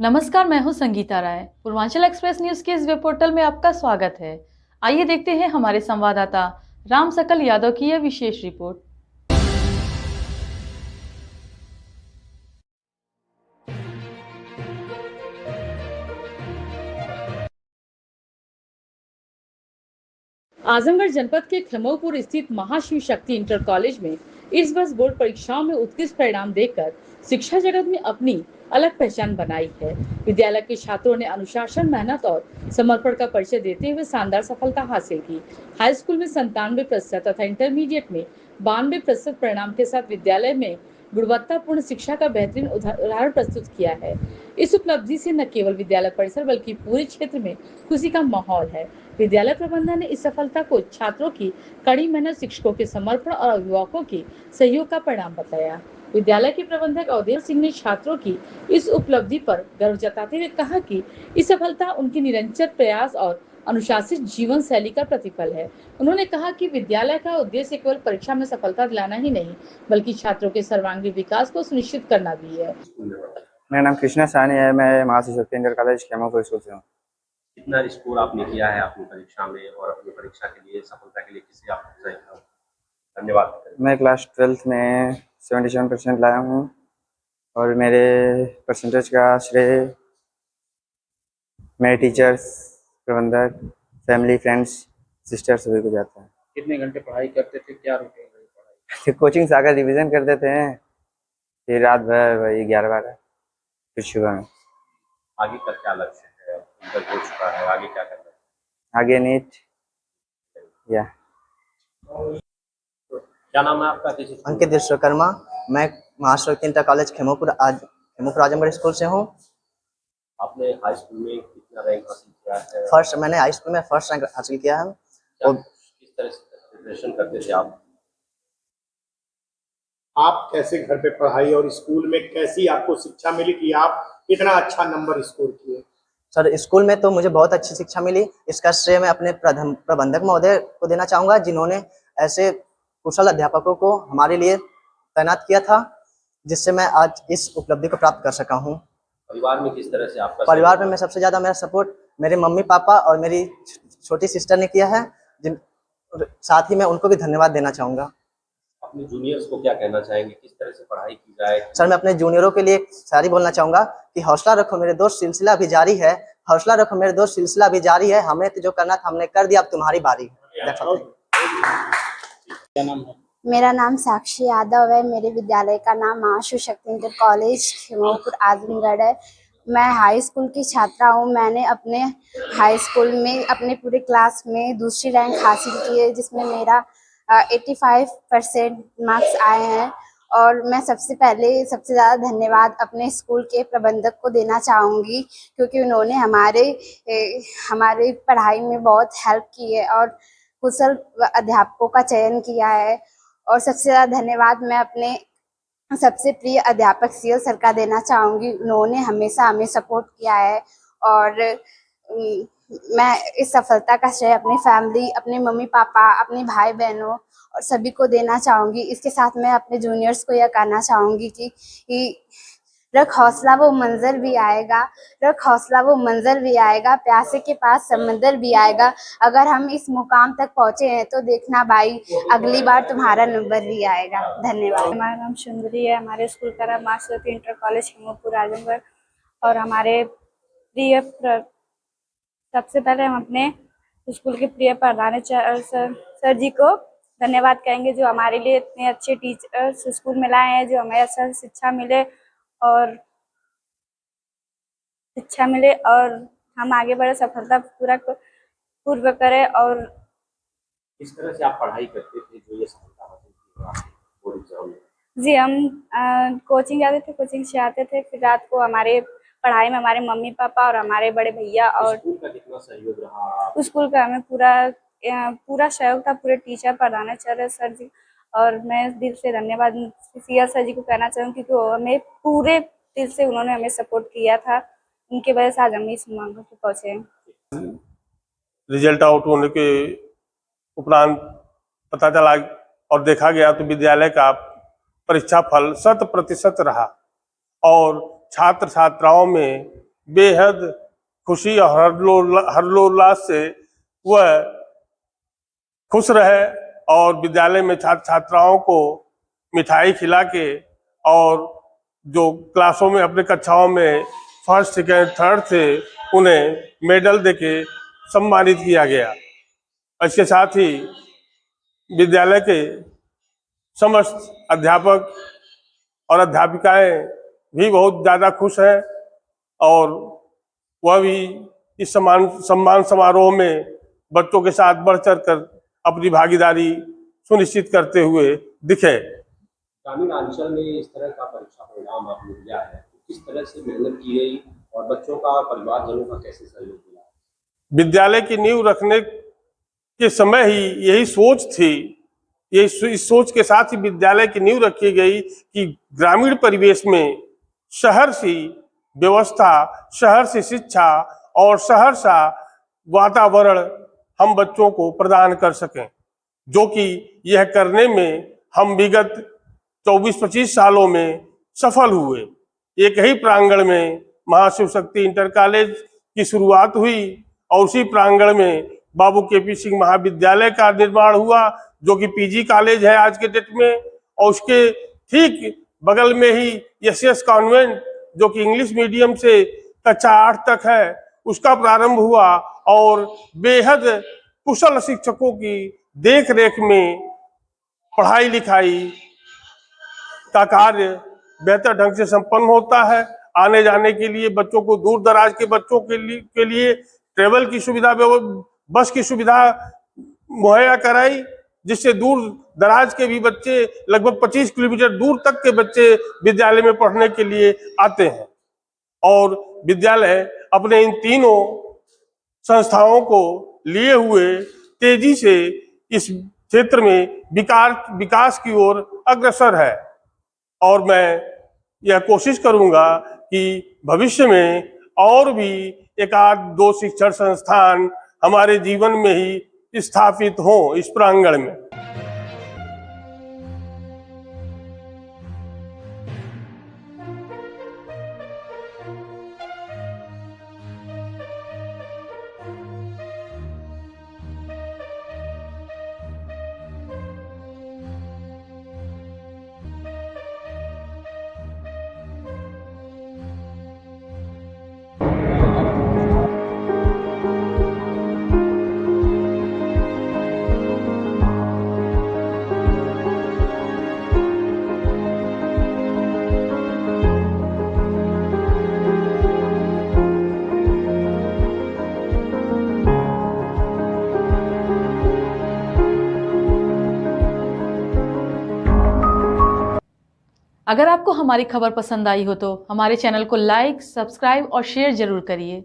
नमस्कार, मैं हूं संगीता राय। पूर्वांचल एक्सप्रेस न्यूज के इस वेब पोर्टल में आपका स्वागत है। आइए देखते हैं हमारे संवाददाता राम सकल यादव की यह विशेष रिपोर्ट। आजमगढ़ जनपद के खमोपुर स्थित महाशिव शक्ति इंटर कॉलेज में इस वर्ष बोर्ड परीक्षाओं में उत्कृष्ट परिणाम देकर शिक्षा जगत में अपनी अलग पहचान बनाई है। विद्यालय के छात्रों ने अनुशासन, मेहनत और समर्पण का परिचय देते हुए शानदार सफलता हासिल की। हाई स्कूल में 97% तथा इंटरमीडिएट में 92% परिणाम के साथ विद्यालय में गुणवत्तापूर्ण शिक्षा का बेहतरीन उदाहरण प्रस्तुत किया है। इस उपलब्धि से न केवल विद्यालय परिसर बल्कि पूरे क्षेत्र में खुशी का माहौल है। विद्यालय प्रबंधन ने इस सफलता को छात्रों की कड़ी मेहनत, शिक्षकों के समर्पण और अभिभावकों की सहयोग का परिणाम बताया। विद्यालय के प्रबंधक अवधेश सिंह ने छात्रों की इस उपलब्धि पर गर्व जताते हुए कहा कि इस सफलता उनकी निरंतर प्रयास और अनुशासित जीवन शैली का प्रतिफल है। उन्होंने कहा कि विद्यालय का उद्देश्य केवल परीक्षा में सफलता दिलाना ही नहीं, बल्कि छात्रों के सर्वांगीण विकास को सुनिश्चित करना भी है। मेरा नाम कृष्णा सानी है। मैं महाशिव शक्ति इंटर कॉलेज खेमापुर स्कूल से हूँ। कितना स्कोर आपने किया है अपनी परीक्षा में, और अपनी परीक्षा के लिए, सफलता के लिए किसे आप धन्यवाद? मैं क्लास 12th में 77% लाया हूँ और मेरे परसेंटेज का श्रेय मेरे टीचर्स, प्रबंधक, फैमिली, फ्रेंड्स, सिस्टर सभी को जाता है। कितने घंटे पढ़ाई करते थे, क्या रूटीन रही पढ़ाई? फिर कोचिंग से आकर रिविजन करते थे, फिर रात भर वही 11-12, फिर सुबह में। आगे का क्या लक्ष्य है? इंटर हो चुका है, आगे क्या करना है? आगे नीट या क्या नाम है आपका? अंकित विश्वकर्मा। मैं महाशिव शक्ति इंटर कॉलेज खेमोपुर आजमगढ़ स्कूल से हूँ। आपने हाई स्कूल में कितना रैंक हासिल किया है? मैंने हाई स्कूल में फर्स्ट रैंक हासिल किया है। और किस तरह से प्रिपरेशन करते थे आप? कैसे घर पे पढ़ाई और स्कूल में कैसी आपको शिक्षा मिली कि आप इतना अच्छा नंबर स्कोर किए? सर, स्कूल में तो मुझे बहुत अच्छी शिक्षा मिली। इसका श्रेय मैं अपने प्रबंधक महोदय को देना चाहूँगा, जिन्होंने ऐसे कुशल अध्यापकों को हमारे लिए तैनात किया था, जिससे मैं आज इस उपलब्धि को प्राप्त कर सका हूँ। परिवार में किस तरह से आपका? परिवार में मैं सबसे ज़्यादा मेरा सपोर्ट मेरे मम्मी पापा और मेरी छोटी सिस्टर ने किया है, साथ ही मैं उनको भी धन्यवाद देना चाहूँगा। अपने जूनियर्स को क्या कहना चाहेंगे, किस तरह से पढ़ाई की जाए? सर, मैं अपने जूनियरों के लिए शायरी बोलना चाहूँगा कि हौसला रखो मेरे दोस्त, सिलसिला भी जारी है। हौसला रखो मेरे दोस्त, सिलसिला भी जारी है। हमने तो जो करना था हमने कर दिया, अब तुम्हारी बारी। क्या नाम है? मेरा नाम साक्षी यादव है। मेरे विद्यालय का नाम महाशिव शक्ति इंटर कॉलेज खेमोपुर आजमगढ़ है। मैं हाई स्कूल की छात्रा हूँ। मैंने अपने हाई स्कूल में अपने पूरे क्लास में दूसरी रैंक हासिल की है, जिसमें मेरा 85% मार्क्स आए हैं। और मैं सबसे ज़्यादा धन्यवाद अपने स्कूल के प्रबंधक को देना चाहूँगी, क्योंकि उन्होंने हमारे पढ़ाई में बहुत हेल्प की है और कुशल अध्यापकों का चयन किया है। और सबसे ज़्यादा धन्यवाद मैं अपने सबसे प्रिय अध्यापक सीएल सर का देना चाहूँगी। उन्होंने हमेशा हमें सपोर्ट किया है और मैं इस सफलता का श्रेय अपनी फैमिली, अपने मम्मी पापा, अपने भाई बहनों और सभी को देना चाहूँगी। इसके साथ मैं अपने जूनियर्स को यह कहना चाहूँगी कि रख हौसला वो मंजर भी आएगा, रख हौसला वो मंजर भी आएगा, प्यासे के पास समंदर भी आएगा। अगर हम इस मुकाम तक पहुँचे हैं तो देखना भाई, अगली बार तुम्हारा नंबर भी आएगा। धन्यवाद। हमारा नाम सुंदरी है। हमारे स्कूल का नाम महाशिव शक्ति इंटर कॉलेज खेमोपुर आजमगढ़। और हमारे प्रिय सबसे पहले हम अपने स्कूल के प्रिय प्रधानाचार्य सर जी को धन्यवाद कहेंगे, जो हमारे लिए इतने अच्छे टीचर्स स्कूल में लाए हैं, जो हमें अच्छा शिक्षा मिले और हम आगे बढ़े, सफलता पूर्व करें। और किस तरह से आप पढ़ाई करते थे जो ये सफलता हासिल की बोर्ड एग्जाम में? जी, हम कोचिंग जाते थे, कोचिंग से आते थे, फिर रात को हमारे पढ़ाई में हमारे मम्मी पापा और हमारे बड़े भैया और स्कूल का कितना सहयोग रहा? स्कूल का हमें पूरा सहयोग था, पूरे टीचर, प्रधानाचार्य सर जी। और मैं दिल से धन्यवाद सीएल सर जी को कहना चाहूँगी, क्योंकि वो हमें पूरे दिल से उन्होंने हमें सपोर्ट किया था। उनकी वजह से आज हम इस मुकाम पर पहुँचे हैं। रिजल्ट आउट होने के उपरांत पता चला और देखा गया तो विद्यालय का परीक्षा फल 100% रहा और छात्र छात्राओं में बेहद खुशी और हर्षोल्लास से वह खुश रहे और विद्यालय में छात्र छात्राओं को मिठाई खिला के और जो क्लासों में अपने कक्षाओं में फर्स्ट सेकेंड थर्ड थे उन्हें मेडल देके सम्मानित किया गया। इसके साथ ही विद्यालय के समस्त अध्यापक और अध्यापिकाएं भी बहुत ज़्यादा खुश हैं और वह भी इस सम्मान समारोह में बच्चों के साथ बढ़ चढ़ कर अपनी भागीदारी सुनिश्चित करते हुए दिखे। ग्रामीण अंचल में इस तरह का परीक्षा परिणाम आपने दिया है, किस तरह से मेहनत की गई और बच्चों का परिवारजनों का कैसे सहयोग मिला? विद्यालय की नींव रखने के समय ही यही सोच थी, इस सोच के साथ ही विद्यालय की नींव रखी गई कि ग्रामीण परिवेश में शहर सी व्यवस्था, शहर से शिक्षा और शहर सा वातावरण हम बच्चों को प्रदान कर सकें, जो कि यह करने में हम विगत 24-25 सालों में सफल हुए। एक ही प्रांगण में महाशिव शक्ति इंटर कॉलेज की शुरुआत हुई और उसी प्रांगण में बाबू केपी सिंह महाविद्यालय का निर्माण हुआ, जो कि पीजी कॉलेज है आज के डेट में, और उसके ठीक बगल में ही एसएस कॉन्वेंट जो कि इंग्लिश मीडियम से कक्षा 8 तक है उसका प्रारंभ हुआ और बेहद कुशल शिक्षकों की देख रेख में पढ़ाई लिखाई का कार्य बेहतर ढंग से संपन्न होता है। आने जाने के लिए बच्चों को, दूर दराज के बच्चों के लिए ट्रेवल की सुविधा, बस की सुविधा मुहैया कराई, जिससे दूर दराज के भी बच्चे, लगभग 25 किलोमीटर दूर तक के बच्चे विद्यालय में पढ़ने के लिए आते हैं। और विद्यालय अपने इन तीनों संस्थाओं को लिए हुए तेजी से इस क्षेत्र में विकास की ओर अग्रसर है और मैं यह कोशिश करूंगा कि भविष्य में और भी 1-2 शिक्षण संस्थान हमारे जीवन में ही स्थापित हों इस प्रांगण में। अगर आपको हमारी खबर पसंद आई हो तो हमारे चैनल को लाइक, सब्सक्राइब और शेयर जरूर करिए।